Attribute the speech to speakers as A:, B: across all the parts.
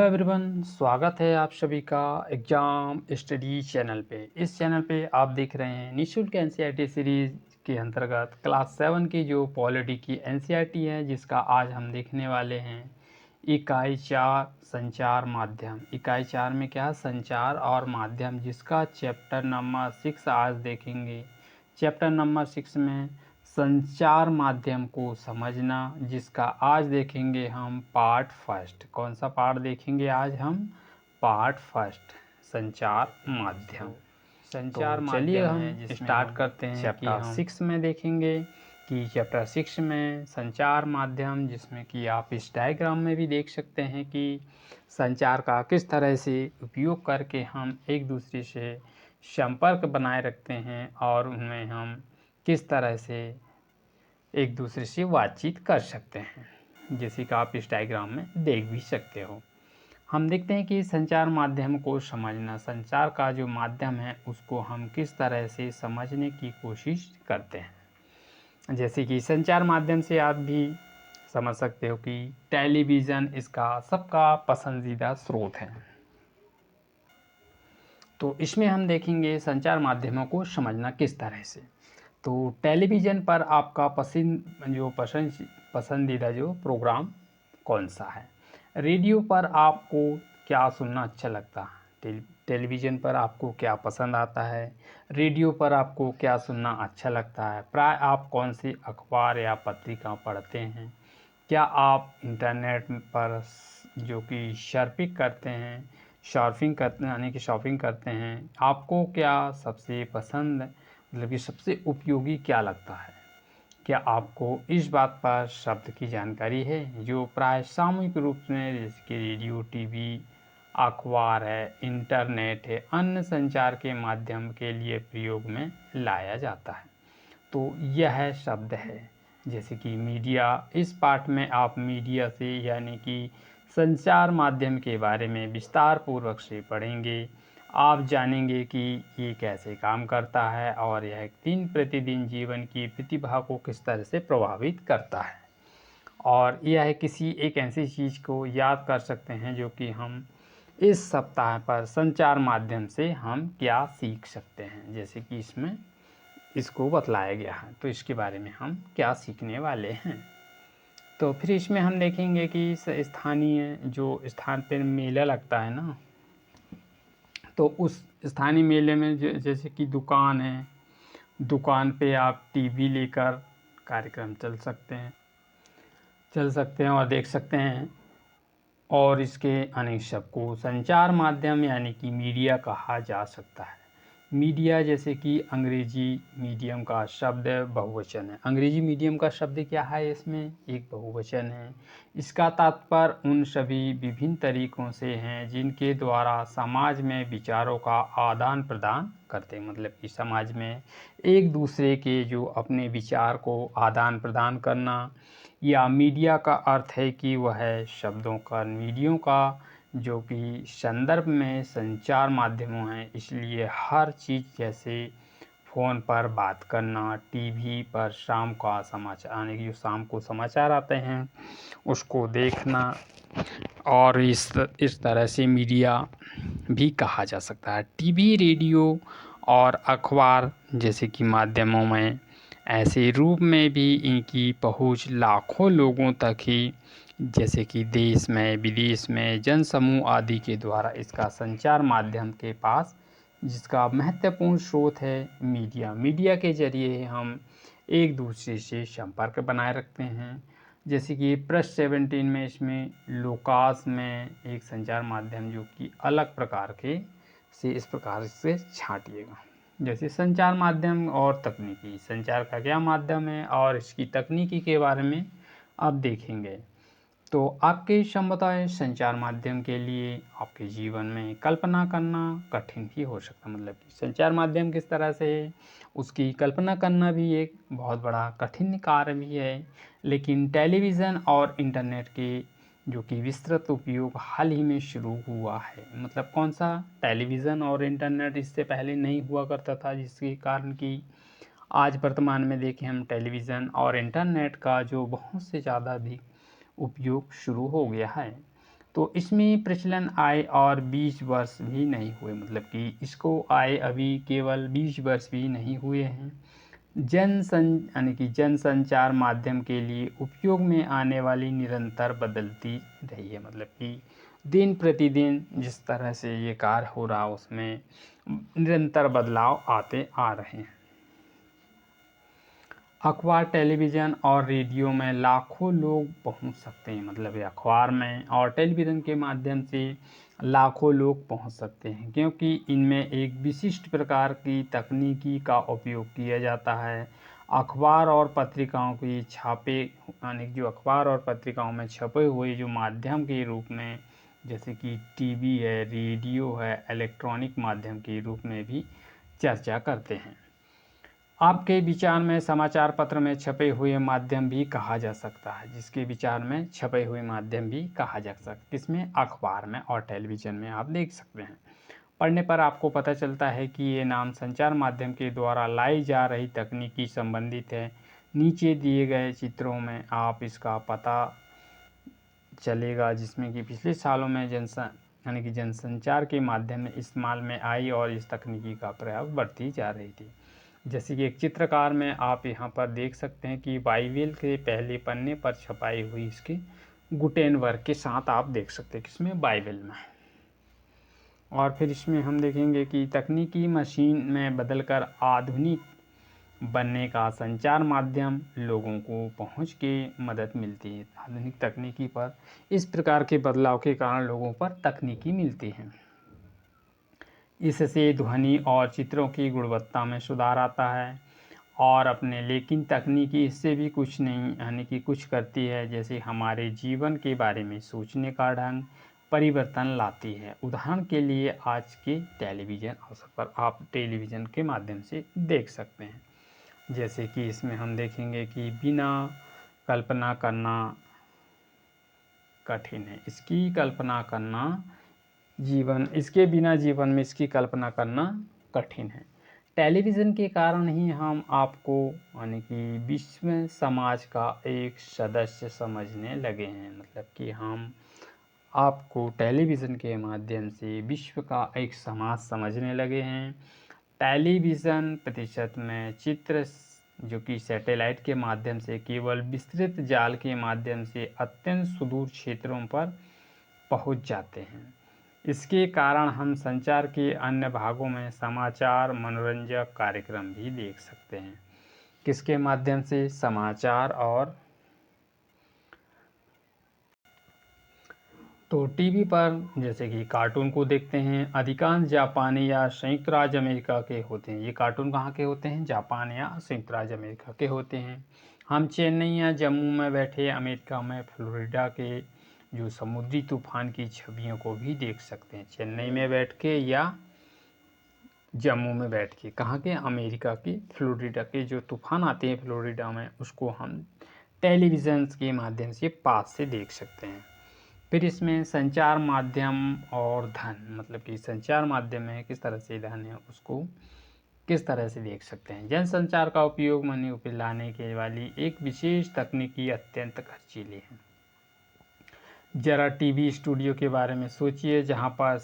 A: Hello everyone, स्वागत है आप सभी का एग्ज़ाम स्टडी चैनल पे। इस चैनल पे आप देख रहे हैं निःशुल्क एनसीईआरटी सीरीज़ के अंतर्गत क्लास 7 की जो पॉलिटी की एनसीईआरटी है, जिसका आज हम देखने वाले हैं इकाई 4 संचार माध्यम। इकाई 4 में क्या संचार और माध्यम, जिसका चैप्टर नंबर 6 आज देखेंगे। चैप्टर नंबर 6 में संचार माध्यम को समझना, जिसका आज देखेंगे हम पार्ट फर्स्ट। कौन सा पार्ट देखेंगे आज हम? पार्ट फर्स्ट, संचार माध्यम। संचार
B: तो
A: माध्यम
B: चलिए
A: हम स्टार्ट करते हैं कि
B: चैप्टर
A: हम 6 में देखेंगे कि चैप्टर 6 में संचार माध्यम, जिसमें कि आप इस डायग्राम में भी देख सकते हैं कि संचार का किस तरह से उपयोग करके हम एक दूसरे से संपर्क बनाए रखते हैं और उनमें हम किस तरह से एक दूसरे से बातचीत कर सकते हैं, जैसे कि आप इस डायग्राम में देख भी सकते हो। हम देखते हैं कि संचार माध्यम को समझना, संचार का जो माध्यम है उसको हम किस तरह से समझने की कोशिश करते हैं। जैसे कि संचार माध्यम से आप भी समझ सकते हो कि टेलीविज़न इसका सबका पसंदीदा स्रोत है। तो इसमें हम देखेंगे संचार माध्यमों को समझना किस तरह से। तो टेलीविज़न पर आपका पसंदीदा जो प्रोग्राम कौन सा है? रेडियो पर आपको क्या सुनना अच्छा लगता है? टेलीविज़न पर आपको क्या पसंद आता है? रेडियो पर आपको क्या सुनना अच्छा लगता है? प्राय आप कौन सी अखबार या पत्रिका पढ़ते हैं? क्या आप इंटरनेट पर जो कि शॉर्फिंग करते हैं, यानी कि शॉपिंग करते हैं, आपको क्या सबसे पसंद, मतलब कि सबसे उपयोगी क्या लगता है? क्या आपको इस बात पर शब्द की जानकारी है जो प्राय सामूहिक रूप में, जैसे कि रेडियो, टीवी, अखबार है, इंटरनेट है, अन्य संचार के माध्यम के लिए प्रयोग में लाया जाता है? तो यह शब्द है। जैसे कि मीडिया, इस पाठ में आप मीडिया से यानी कि संचार माध्यम के बारे में विस्तार पूर्वक से पढ़ेंगे। आप जानेंगे कि ये कैसे काम करता है और यह दिन प्रतिदिन जीवन की प्रतिभा को किस तरह से प्रभावित करता है। और यह किसी एक ऐसी चीज़ को याद कर सकते हैं जो कि हम इस सप्ताह पर संचार माध्यम से हम क्या सीख सकते हैं, जैसे कि इसमें इसको बतलाया गया है। तो इसके बारे में हम क्या सीखने वाले हैं। तो फिर इसमें हम देखेंगे कि स्थानीय जो स्थान पर मेला लगता है ना, तो उस स्थानीय मेले में जैसे कि दुकान है, दुकान पे आप टीवी लेकर कार्यक्रम चल सकते हैं और देख सकते हैं। और इसके अनेक शब्द को संचार माध्यम यानी कि मीडिया कहा जा सकता है। मीडिया, जैसे कि अंग्रेजी मीडियम का शब्द बहुवचन है। अंग्रेजी मीडियम का शब्द क्या है? इसमें एक बहुवचन है। इसका तात्पर्य उन सभी विभिन्न तरीकों से हैं जिनके द्वारा समाज में विचारों का आदान प्रदान करते हैं। मतलब कि समाज में एक दूसरे के जो अपने विचार को आदान प्रदान करना, या मीडिया का अर्थ है कि वह शब्दों का मीडियो का जो कि संदर्भ में संचार माध्यमों हैं। इसलिए हर चीज़, जैसे फ़ोन पर बात करना, टीवी पर शाम का समाचार, यानी कि जो शाम को समाचार आते हैं उसको देखना, और इस तरह से मीडिया भी कहा जा सकता है। टीवी, रेडियो और अखबार जैसे कि माध्यमों में ऐसे रूप में भी इनकी पहुंच लाखों लोगों तक ही, जैसे कि देश में, विदेश में, जनसमूह आदि के द्वारा इसका संचार माध्यम के पास, जिसका महत्वपूर्ण स्रोत है मीडिया। मीडिया के ज़रिए हम एक दूसरे से संपर्क बनाए रखते हैं। जैसे कि पृष्ठ 17 में इसमें लोकास में एक संचार माध्यम जो कि अलग प्रकार के से इस प्रकार से छांटिएगा। जैसे संचार माध्यम और तकनीकी, संचार का क्या माध्यम है और इसकी तकनीकी के बारे में अब देखेंगे। तो आपके क्षमताएं संचार माध्यम के लिए आपके जीवन में कल्पना करना कठिन ही हो सकता है। मतलब कि संचार माध्यम किस तरह से है, उसकी कल्पना करना भी एक बहुत बड़ा कठिन कार्य भी है। लेकिन टेलीविज़न और इंटरनेट के जो कि विस्तृत उपयोग हाल ही में शुरू हुआ है। मतलब कौन सा? टेलीविज़न और इंटरनेट इससे पहले नहीं हुआ करता था, जिसके कारण कि आज वर्तमान में देखें हम टेलीविज़न और इंटरनेट का जो बहुत से ज़्यादा अधिक उपयोग शुरू हो गया है। तो इसमें प्रचलन आए और 20 वर्ष भी नहीं हुए, मतलब कि इसको आए अभी केवल 20 वर्ष भी नहीं हुए हैं। यानी कि जनसंचार माध्यम के लिए उपयोग में आने वाली निरंतर बदलती रही है, मतलब कि दिन प्रतिदिन जिस तरह से ये कार्य हो रहा उसमें निरंतर बदलाव आते आ रहे हैं। अखबार, टेलीविज़न और रेडियो में लाखों लोग पहुंच सकते हैं, मतलब ये अखबार में और टेलीविज़न के माध्यम से लाखों लोग पहुंच सकते हैं, क्योंकि इनमें एक विशिष्ट प्रकार की तकनीकी का उपयोग किया जाता है। अखबार और पत्रिकाओं की छापे, यानी जो अखबार और पत्रिकाओं में छपे हुए जो माध्यम के रूप में, जैसे कि टीवी है, रेडियो है, इलेक्ट्रॉनिक माध्यम के रूप में भी चर्चा करते हैं। आपके विचार में समाचार पत्र में छपे हुए माध्यम भी कहा जा सकता है, जिसके विचार में छपे हुए माध्यम भी कहा जा सकता है, किसमें, अखबार में और टेलीविज़न में आप देख सकते हैं। पढ़ने पर आपको पता चलता है कि ये नाम संचार माध्यम के द्वारा लाई जा रही तकनीकी संबंधित है। नीचे दिए गए चित्रों में आप इसका पता चलेगा, जिसमें कि पिछले सालों में यानी कि जनसंचार के माध्यम में इस्तेमाल में आई और इस तकनीकी का प्रयोग बढ़ती जा रही थी। जैसे कि एक चित्रकार में आप यहाँ पर देख सकते हैं कि बाइबिल के पहले पन्ने पर छपाई हुई इसकी गुटेनबर्ग के साथ आप देख सकते हैं, किसमें, बाइबिल में। और फिर इसमें हम देखेंगे कि तकनीकी मशीन में बदलकर आधुनिक बनने का संचार माध्यम लोगों को पहुंच के मदद मिलती है। आधुनिक तकनीकी पर इस प्रकार के बदलाव के कारण लोगों पर तकनीकी मिलती है। इससे ध्वनि और चित्रों की गुणवत्ता में सुधार आता है और लेकिन तकनीकी इससे भी कुछ नहीं, यानी कि कुछ करती है, जैसे हमारे जीवन के बारे में सोचने का ढंग परिवर्तन लाती है। उदाहरण के लिए आज के टेलीविज़न अवसर पर आप टेलीविज़न के माध्यम से देख सकते हैं, जैसे कि इसमें हम देखेंगे कि बिना कल्पना करना कठिन है, इसकी कल्पना करना इसके बिना जीवन में इसकी कल्पना करना कठिन है। टेलीविज़न के कारण ही हम आपको, यानी कि विश्व समाज का एक सदस्य समझने लगे हैं, मतलब कि हम आपको टेलीविज़न के माध्यम से विश्व का एक समाज समझने लगे हैं। टेलीविज़न प्रतिशत में चित्र जो कि सैटेलाइट के माध्यम से केवल विस्तृत जाल के माध्यम से अत्यंत सुदूर क्षेत्रों पर पहुंच जाते हैं। इसके कारण हम संचार के अन्य भागों में समाचार, मनोरंजक कार्यक्रम भी देख सकते हैं। किसके माध्यम से, समाचार और तो टीवी पर जैसे कि कार्टून को देखते हैं। अधिकांश जापानी या संयुक्त राज्य अमेरिका के होते हैं। ये कार्टून कहाँ के होते हैं, जापान या संयुक्त राज्य अमेरिका के होते हैं। हम चेन्नई या जम्मू में बैठे अमेरिका में फ्लोरिडा के जो समुद्री तूफान की छवियों को भी देख सकते हैं, चेन्नई में बैठ के या जम्मू में बैठ के। कहाँ के, अमेरिका के फ्लोरिडा के जो तूफान आते हैं फ्लोरिडा में, उसको हम टेलीविज़न के माध्यम से पास से देख सकते हैं। फिर इसमें संचार माध्यम और धन, मतलब कि संचार माध्यम में किस तरह से धन है उसको किस तरह से देख सकते हैं। जनसंचार का उपयोग मनी पे लाने के वाली एक विशेष तकनीकी अत्यंत खर्चीली है। जरा टीवी स्टूडियो के बारे में सोचिए, जहाँ पर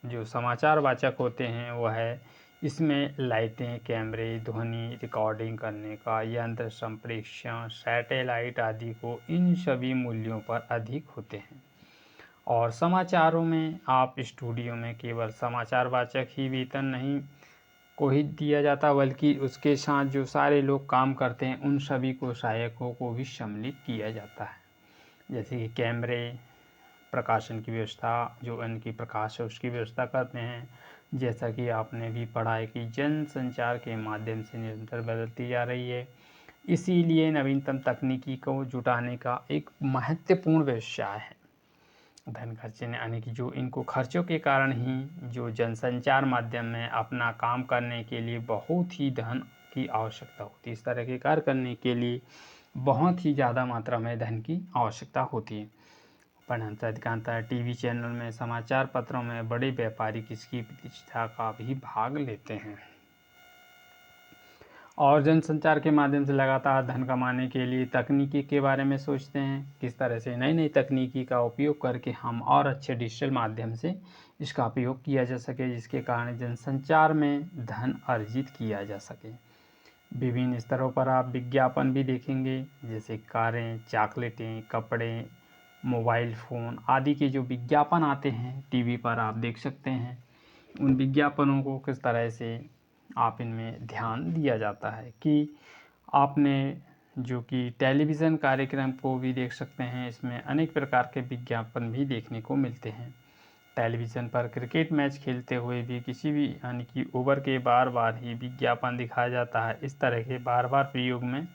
A: जो समाचार वाचक होते हैं वह है, इसमें लाइटें, कैमरे, ध्वनि रिकॉर्डिंग करने का यंत्र, संप्रेषण, सैटेलाइट आदि को इन सभी मूल्यों पर अधिक होते हैं। और समाचारों में आप स्टूडियो में केवल समाचार वाचक ही वेतन नहीं को ही दिया जाता, बल्कि उसके साथ जो सारे लोग काम करते हैं उन सभी को, सहायकों को भी सम्मिलित किया जाता है। जैसे कि कैमरे, प्रकाशन की व्यवस्था, जो इनकी प्रकाश है उसकी व्यवस्था करते हैं। जैसा कि आपने भी पढ़ा है कि जनसंचार के माध्यम से निरंतर बदलती जा रही है, इसीलिए नवीनतम तकनीकी को जुटाने का एक महत्वपूर्ण व्यवसाय है। धन खर्चने, यानी कि जो इनको खर्चों के कारण ही जो जनसंचार माध्यम में अपना काम करने के लिए बहुत ही धन की आवश्यकता होती है। इस तरह के कार्य करने के लिए बहुत ही ज़्यादा मात्रा में धन की आवश्यकता होती है। परंतु अधिकांशतः टीवी चैनल में, समाचार पत्रों में बड़े व्यापारी इसकी प्रतिष्ठा का भी भाग लेते हैं। और जनसंचार के माध्यम से लगातार धन कमाने के लिए तकनीकी के बारे में सोचते हैं, किस तरह से नई नई तकनीकी का उपयोग करके हम और अच्छे डिजिटल माध्यम से इसका उपयोग किया जा सके, जिसके कारण जनसंचार में धन अर्जित किया जा सके। विभिन्न स्तरों पर आप विज्ञापन भी देखेंगे, जैसे कारें, चॉकलेटें, कपड़े, मोबाइल फ़ोन आदि के जो विज्ञापन आते हैं टीवी पर आप देख सकते हैं। उन विज्ञापनों को किस तरह से आप इनमें ध्यान दिया जाता है कि आपने जो कि टेलीविज़न कार्यक्रम को भी देख सकते हैं, इसमें अनेक प्रकार के विज्ञापन भी देखने को मिलते हैं। टेलीविज़न पर क्रिकेट मैच खेलते हुए भी किसी भी यानी कि ओवर के बार बार ही विज्ञापन दिखाया जाता है। इस तरह के बार बार प्रयोग में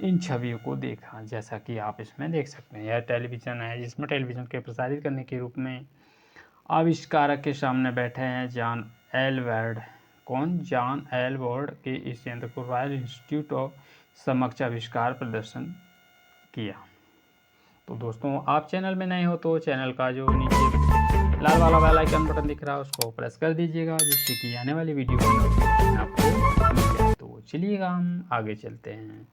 A: इन छवियों को देखा, जैसा कि आप इसमें देख सकते हैं। यह टेलीविज़न है जिसमें टेलीविज़न के प्रसारित करने के रूप में आविष्कारक के सामने बैठे हैं जॉन एल वर्ड। कौन? जॉन एल वर्ड के इस यंत्र को रॉयल इंस्टीट्यूट ऑफ समक्ष आविष्कार प्रदर्शन किया। तो दोस्तों, आप चैनल में नए हो तो चैनल का जो नीचे लाल वाला बेल आइकन बटन दिख रहा है उसको प्रेस कर दीजिएगा, जिससे कि आने वाली वीडियो का नोटिफिकेशन आपको मिल जाए। तो चलिएगा हम आगे चलते हैं।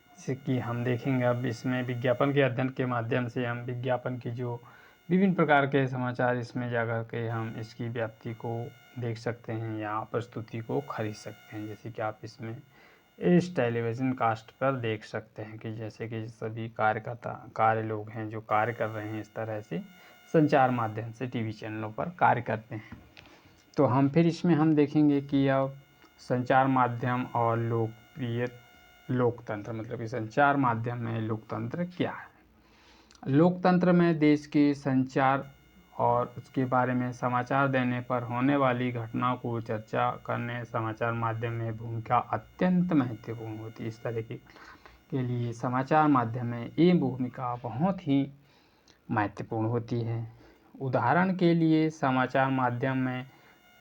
A: जैसे कि हम देखेंगे अब इसमें विज्ञापन के अध्ययन के माध्यम से हम विज्ञापन की जो विभिन्न प्रकार के समाचार इसमें जाकर के हम इसकी व्याप्ति को देख सकते हैं या प्रस्तुति को खरीद सकते हैं। जैसे कि आप इसमें इस टेलीविज़न कास्ट पर देख सकते हैं कि जैसे कि सभी कार्य लोग हैं जो कार्य कर रहे हैं, इस तरह से संचार माध्यम से टीवी चैनलों पर कार्य करते हैं। तो हम फिर इसमें हम देखेंगे कि अब संचार माध्यम और लोकप्रिय लोकतंत्र, मतलब कि संचार माध्यम में लोकतंत्र क्या है। लोकतंत्र में देश के संचार और उसके बारे में समाचार देने पर होने वाली घटनाओं को चर्चा करने समाचार माध्यम में भूमिका अत्यंत महत्वपूर्ण होती है। इस तरह के लिए समाचार माध्यम में ये भूमिका बहुत ही महत्वपूर्ण होती है। उदाहरण के लिए समाचार माध्यम में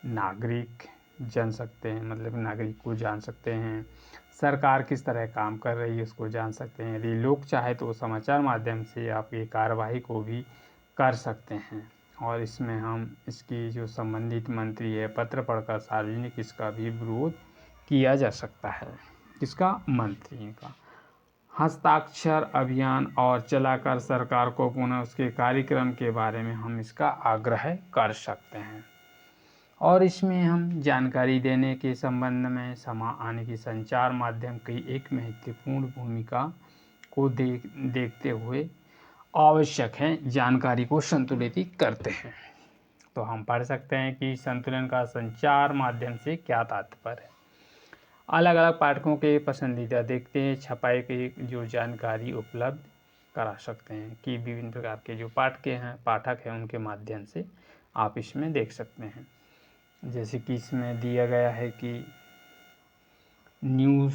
A: नागरिक जान सकते हैं, मतलब नागरिक को जान सकते हैं, सरकार किस तरह काम कर रही है उसको जान सकते हैं। यदि लोग चाहे तो समाचार माध्यम से आपकी कार्यवाही को भी कर सकते हैं। और इसमें हम इसकी जो संबंधित मंत्री है पत्र पढ़कर सार्वजनिक इसका भी विरोध किया जा सकता है। इसका मंत्री का हस्ताक्षर अभियान और चलाकर सरकार को पुनः उसके कार्यक्रम के बारे में हम इसका आग्रह कर सकते हैं। और इसमें हम जानकारी देने के संबंध में यानी कि संचार माध्यम की एक महत्वपूर्ण भूमिका को देखते हुए आवश्यक है जानकारी को संतुलित करते हैं। तो हम पढ़ सकते हैं कि संतुलन का संचार माध्यम से क्या तात्पर्य है। अलग अलग पाठकों के पसंदीदा देखते हैं छपाई की जो जानकारी उपलब्ध करा सकते हैं कि विभिन्न प्रकार के जो पाठक हैं उनके माध्यम से आप इसमें देख सकते हैं। जैसे कि इसमें दिया गया है कि न्यूज़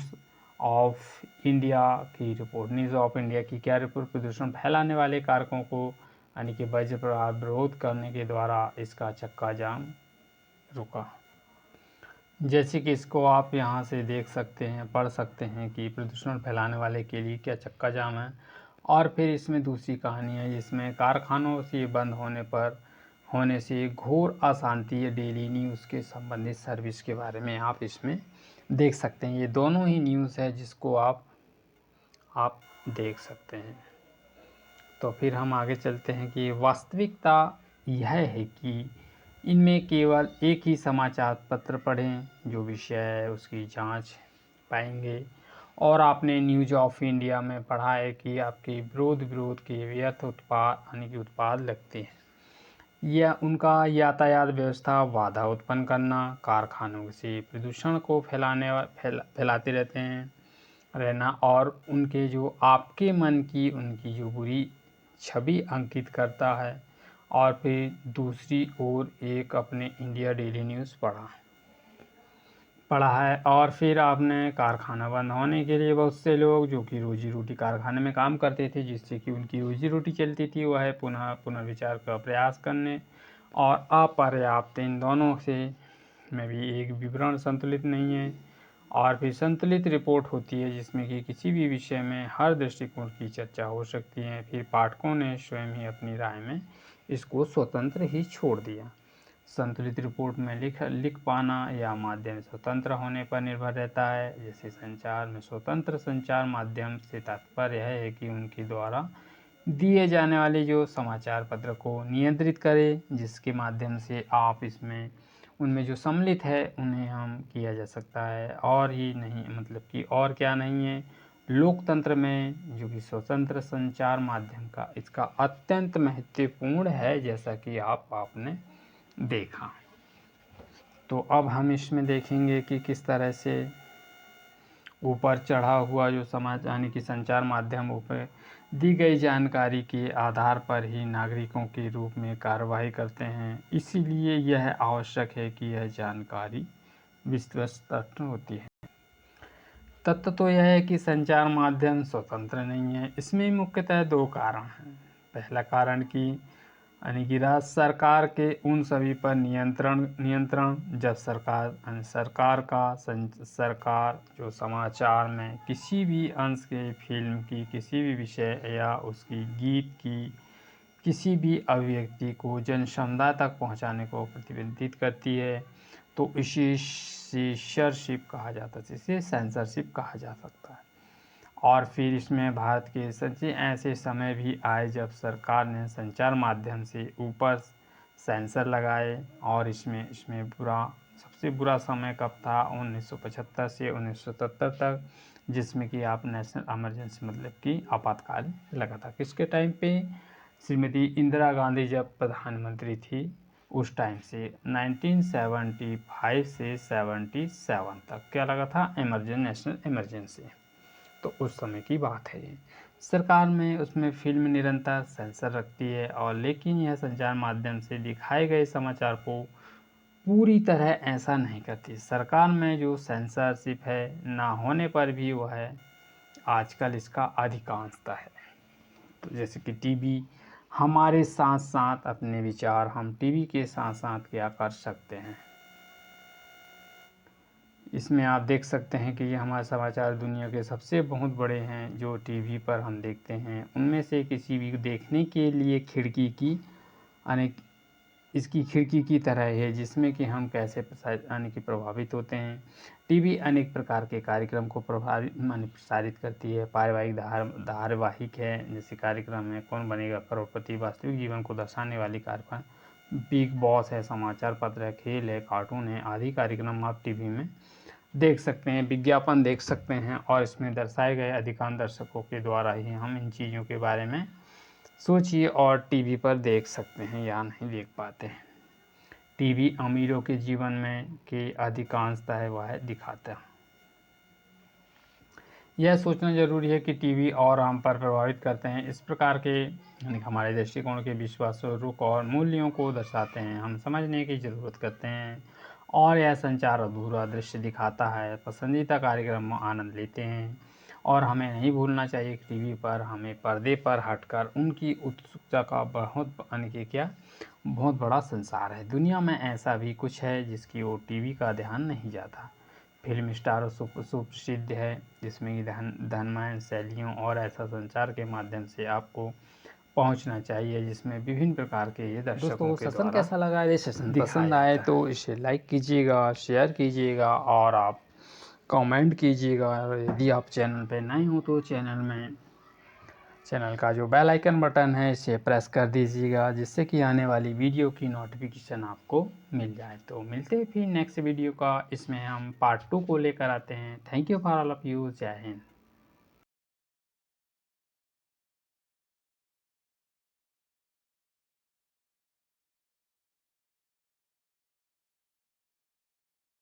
A: ऑफ इंडिया की रिपोर्ट, न्यूज़ ऑफ इंडिया की क्या रिपोर्ट, प्रदूषण फैलाने वाले कारकों को यानी कि वज्र प्रभाव विरोध करने के द्वारा इसका चक्का जाम रुका। जैसे कि इसको आप यहाँ से देख सकते हैं, पढ़ सकते हैं कि प्रदूषण फैलाने वाले के लिए क्या चक्का जाम है। और फिर इसमें दूसरी कहानी है जिसमें कारखानों से बंद होने से घोर अशांति है, डेली न्यूज़ के संबंधित सर्विस के बारे में आप इसमें देख सकते हैं। ये दोनों ही न्यूज़ है जिसको आप देख सकते हैं। तो फिर हम आगे चलते हैं कि वास्तविकता यह है कि इनमें केवल एक ही समाचार पत्र पढ़ें, जो विषय है उसकी जांच पाएंगे। और आपने न्यूज़ ऑफ इंडिया में पढ़ा है कि आपके विरोध के व्यर्थ उत्पाद यानी कि उत्पाद लगते हैं या उनका यातायात व्यवस्था बाधा उत्पन्न करना, कारखानों से प्रदूषण को फैलाते रहना और उनके जो आपके मन की उनकी जो बुरी छवि अंकित करता है। और फिर दूसरी ओर एक आपने इंडिया डेली न्यूज़ पढ़ा है। और फिर आपने कारखाना बंद होने के लिए बहुत से लोग जो कि रोजी रोटी कारखाने में काम करते थे जिससे कि उनकी रोजी रोटी चलती थी, वह पुनर्विचार का प्रयास करने और अपर्याप्त, इन दोनों से में भी एक विवरण संतुलित नहीं है। और फिर संतुलित रिपोर्ट होती है जिसमें कि किसी भी विषय में हर दृष्टिकोण की चर्चा हो सकती है। फिर पाठकों ने स्वयं ही अपनी राय में इसको स्वतंत्र ही छोड़ दिया। संतुलित रिपोर्ट में लिख पाना या माध्यम स्वतंत्र होने पर निर्भर रहता है। जैसे संचार में स्वतंत्र संचार माध्यम से तात्पर्य है कि उनके द्वारा दिए जाने वाले जो समाचार पत्र को नियंत्रित करे, जिसके माध्यम से आप उनमें जो सम्मिलित है उन्हें हम किया जा सकता है, और ही नहीं मतलब कि और क्या नहीं है। लोकतंत्र में जो कि स्वतंत्र संचार माध्यम का इसका अत्यंत महत्वपूर्ण है, जैसा कि आपने देखा। तो अब हम इसमें देखेंगे कि किस तरह से ऊपर चढ़ा हुआ जो समाज यानी कि संचार माध्यम ऊपर दी गई जानकारी के आधार पर ही नागरिकों के रूप में कार्रवाई करते हैं। इसीलिए यह आवश्यक है कि यह जानकारी विश्वसनीय होती है। तथ्य तो यह है कि संचार माध्यम स्वतंत्र नहीं है। इसमें मुख्यतः दो कारण हैं। पहला कारण कि यानी कि राज्य सरकार के उन सभी पर नियंत्रण जब सरकार जो समाचार में किसी भी अंश के फिल्म की किसी भी विषय या उसकी गीत की किसी भी अभिव्यक्ति को जन समुदाय तक पहुंचाने को प्रतिबंधित करती है, तो इसे सेंसरशिप कहा जाता है, इसे सेंसरशिप कहा जा सकता है। और फिर इसमें भारत के सच्चे ऐसे समय भी आए जब सरकार ने संचार माध्यम से ऊपर सेंसर लगाए, और इसमें सबसे बुरा समय कब था 1975 से 1977 तक, जिसमें कि आप नेशनल इमरजेंसी मतलब कि आपातकाल लगा था। किसके टाइम पे? श्रीमती इंदिरा गांधी जब प्रधानमंत्री थी उस टाइम से 1975 से 77 तक क्या लगा था? National emergency. तो उस समय की बात है ये। सरकार में उसमें फिल्म निरंतर सेंसर रखती है, और लेकिन यह संचार माध्यम से दिखाए गए समाचार को पूरी तरह ऐसा नहीं करती। सरकार में जो सेंसरशिप है ना होने पर भी वह आजकल इसका अधिकांशता है। तो जैसे कि टीवी हमारे साथ साथ अपने विचार हम टीवी के साथ साथ क्या कर सकते हैं। इसमें आप देख सकते हैं कि ये हमारे समाचार दुनिया के सबसे बहुत बड़े हैं जो टीवी पर हम देखते हैं। उनमें से किसी भी देखने के लिए इसकी खिड़की की तरह है, जिसमें कि हम कैसे प्रभावित होते हैं। टीवी अनेक प्रकार के कार्यक्रम को प्रसारित करती है। पारिवारिक धारावाहिक है, जैसे कार्यक्रम है कौन बनेगा करोड़पति, वास्तविक जीवन को दर्शाने वाली कार्यक्रम बिग बॉस है, समाचार पत्र है, खेल है, कार्टून है, आदि कार्यक्रम आप टीवी में देख सकते हैं। विज्ञापन देख सकते हैं, और इसमें दर्शाए गए अधिकांश दर्शकों के द्वारा ही हम इन चीज़ों के बारे में सोचिए और टीवी पर देख सकते हैं या नहीं देख पाते हैं। टीवी अमीरों के जीवन में के अधिकांशता है वह दिखाता है। यह सोचना जरूरी है कि टीवी और हम पर प्रभावित करते हैं। इस प्रकार के हमारे दृष्टिकोण के विश्वास, रुख और मूल्यों को दर्शाते हैं। हम समझने की ज़रूरत करते हैं, और यह संचार अधूरा दृश्य दिखाता है। पसंदीदा कार्यक्रम आनंद लेते हैं, और हमें नहीं भूलना चाहिए कि टीवी पर हमें पर्दे पर हटकर उनकी उत्सुकता का बहुत बड़ा संसार है। दुनिया में ऐसा भी कुछ है जिसकी ओर टीवी का ध्यान नहीं जाता। फिल्म स्टार सुप्रसिद्ध है, जिसमें कि धनमय शैलियों और ऐसा संचार के माध्यम से आपको पहुंचना चाहिए, जिसमें विभिन्न प्रकार के ये दर्शकों के द्वारा कैसा लगा, ये सेशन पसंद आए तो इसे लाइक कीजिएगा, शेयर कीजिएगा, और आप कमेंट कीजिएगा। यदि आप चैनल पे नए हो तो चैनल का जो बेल आइकन बटन है इसे प्रेस कर दीजिएगा, जिससे कि आने वाली वीडियो की नोटिफिकेशन आपको मिल जाए। तो मिलते हैं फिर नेक्स्ट वीडियो का, इसमें हम पार्ट 2 को लेकर आते हैं। Thank you for all of you. जय हिंद।